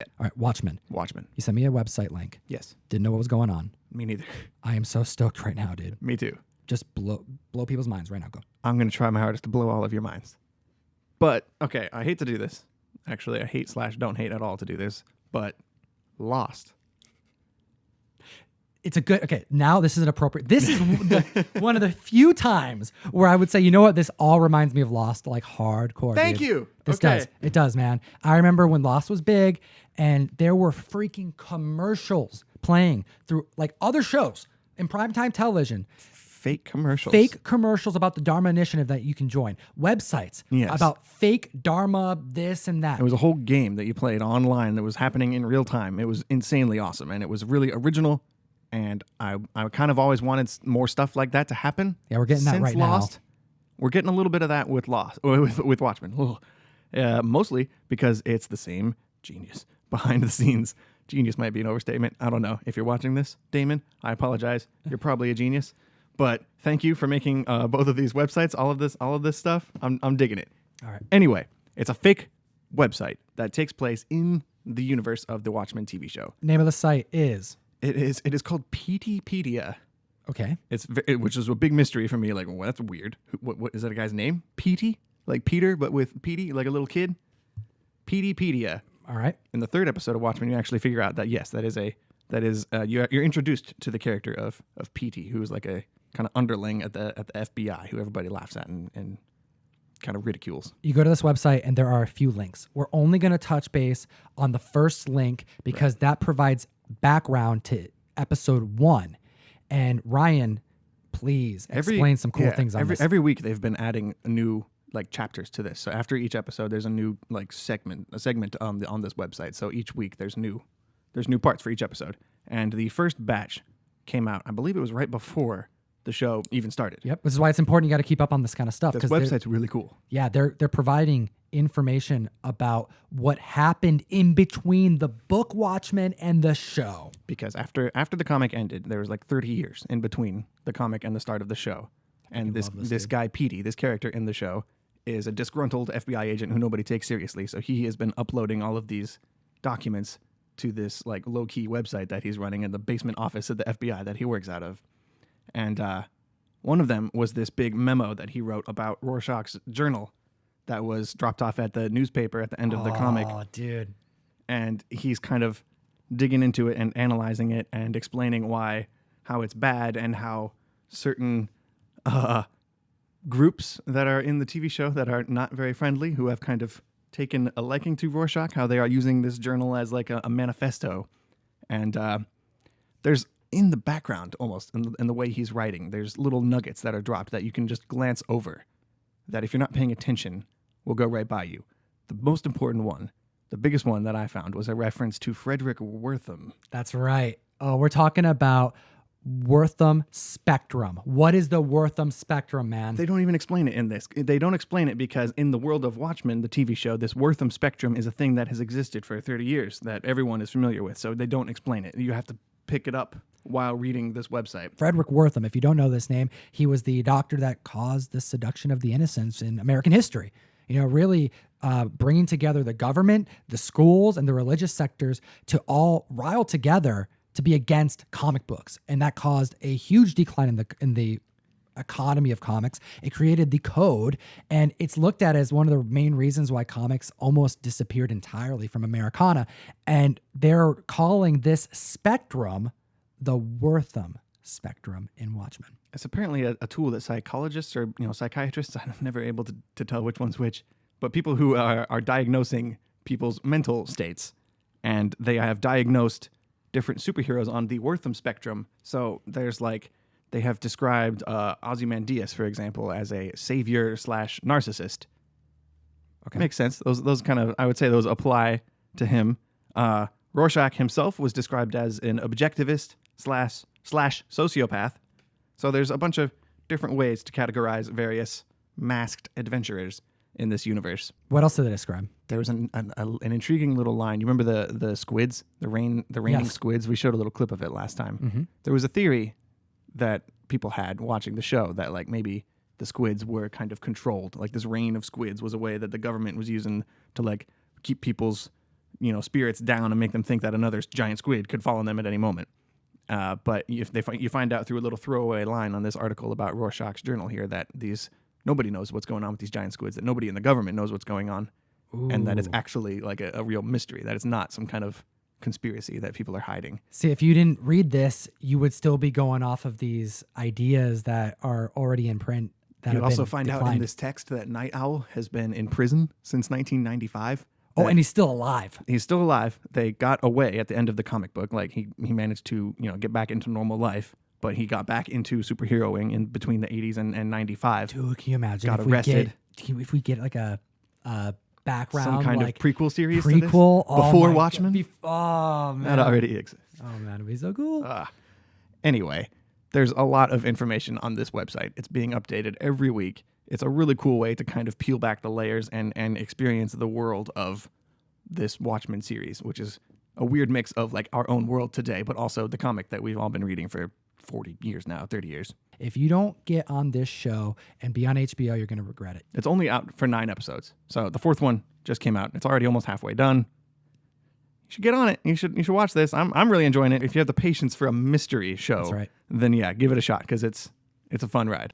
All right, Watchmen. Watchmen. You sent me a website link. Yes. Didn't know what was going on. Me neither. I am so stoked right now, dude. Me too. Just blow people's minds right now. Go. I'm going to try my hardest to blow all of your minds. But, okay, I hate to do this. Actually, I hate / don't hate at all to do this. But Lost. It's a good, okay, now this is an appropriate, this is one of the few times where I would say, you know what, this all reminds me of Lost, like hardcore. Thank dude. you. This Okay. does. It does, man. I remember when Lost was big and there were freaking commercials playing through like other shows in primetime television. Fake commercials. Fake commercials about the Dharma Initiative that you can join. Websites about fake Dharma this and that. It was a whole game that you played online that was happening in real time. It was insanely awesome, and it was really original, and I kind of always wanted more stuff like that to happen. Yeah, we're getting that Since right Lost, now. We're getting a little bit of that with Lost, with Watchmen. Mostly because it's the same genius behind the scenes. Genius might be an overstatement. I don't know. If you're watching this, Damon, I apologize. You're probably a genius. But thank you for making both of these websites, all of this stuff. I'm digging it. All right. Anyway, it's a fake website that takes place in the universe of the Watchmen TV show. Name of the site is? It is called PTpedia. Okay. Which is a big mystery for me. Like, well, that's weird. What is that a guy's name? PT? Like Peter, but with PT, like a little kid? PTpedia. All right. In the third episode of Watchmen, you actually figure out that yes, you're introduced to the character of PT, who is like a kind of underling at the FBI, who everybody laughs at and kind of ridicules. You go to this website and there are a few links. We're only going to touch base on the first link because that provides background to episode 1. And Ryan, please explain some cool things on this. Every week they've been adding new like chapters to this. So after each episode, there's a new like segment on this website. So each week there's new parts for each episode. And the first batch came out, I believe it was right before the show even started. Yep. This is why it's important. You got to keep up on this kind of stuff. This website's really cool. Yeah, they're providing information about what happened in between the book Watchmen and the show. Because after the comic ended, there was like 30 years in between the comic and the start of the show. And this guy, Petey, this character in the show, is a disgruntled FBI agent who nobody takes seriously. So he has been uploading all of these documents to this like low-key website that he's running in the basement office of the FBI that he works out of. And one of them was this big memo that he wrote about Rorschach's journal that was dropped off at the newspaper at the end of the comic. Oh, dude. And he's kind of digging into it and analyzing it and explaining how it's bad and how certain groups that are in the TV show that are not very friendly, who have kind of taken a liking to Rorschach, how they are using this journal as like a manifesto. And there's in the background, almost in the way he's writing, there's little nuggets that are dropped that you can just glance over, that if you're not paying attention, will go right by you. The most important one, the biggest one that I found, was a reference to Fredric Wertham. That's right. Oh, we're talking about Wertham spectrum. What is the Wertham spectrum, man? They don't even explain it in this. They don't explain it because in the world of Watchmen, the TV show, this Wertham spectrum is a thing that has existed for 30 years that everyone is familiar with. So they don't explain it. You have to pick it up while reading this website. Fredric Wertham, if you don't know this name, he was the doctor that caused the seduction of the innocents in American history. You know, really bringing together the government, the schools, and the religious sectors to all rile together to be against comic books. And that caused a huge decline in the economy of comics. It created the code, and it's looked at as one of the main reasons why comics almost disappeared entirely from Americana. And they're calling this spectrum the Wertham spectrum in Watchmen. It's apparently a tool that psychologists or psychiatrists, I'm never able to tell which one's which, but people who are diagnosing people's mental states, and they have diagnosed different superheroes on the Wertham spectrum. So there's they have described Ozymandias, for example, as a savior / narcissist. Okay, makes sense. Those kind of, I would say, those apply to him. Rorschach himself was described as an objectivist / sociopath. So there's a bunch of different ways to categorize various masked adventurers in this universe. What else did they describe? There was an intriguing little line. You remember the squids, the raining squids? We showed a little clip of it last time. Mm-hmm. There was a theory that people had watching the show that maybe the squids were kind of controlled. Like this rain of squids was a way that the government was using to keep people's spirits down and make them think that another giant squid could fall on them at any moment. But if you find out through a little throwaway line on this article about Rorschach's journal here that nobody knows what's going on with these giant squids, that nobody in the government knows what's going on, and that it's actually like a real mystery, that it's not some kind of conspiracy that people are hiding. See, if you didn't read this, you would still be going off of these ideas that are already in print. You also find out in this text that Night Owl has been in prison since 1995. Oh, and he's still alive. He's still alive. They got away at the end of the comic book. Like he managed to get back into normal life, but he got back into superheroing in between the 80s and 95. Dude, can you imagine? Got arrested. If we get like a background, some kind of prequel series to this? Before Watchmen? Oh, man. That already exists. Oh, man, it'd be so cool. Anyway, there's a lot of information on this website. It's being updated every week. It's a really cool way to kind of peel back the layers and experience the world of this Watchmen series, which is a weird mix of like our own world today, but also the comic that we've all been reading for 40 years now, 30 years. If you don't get on this show and be on HBO, you're going to regret it. It's only out for 9 episodes. So the 4th one just came out. It's already almost halfway done. You should get on it. You should watch this. I'm really enjoying it. If you have the patience for a mystery show, That's right. then yeah, give it a shot because it's a fun ride.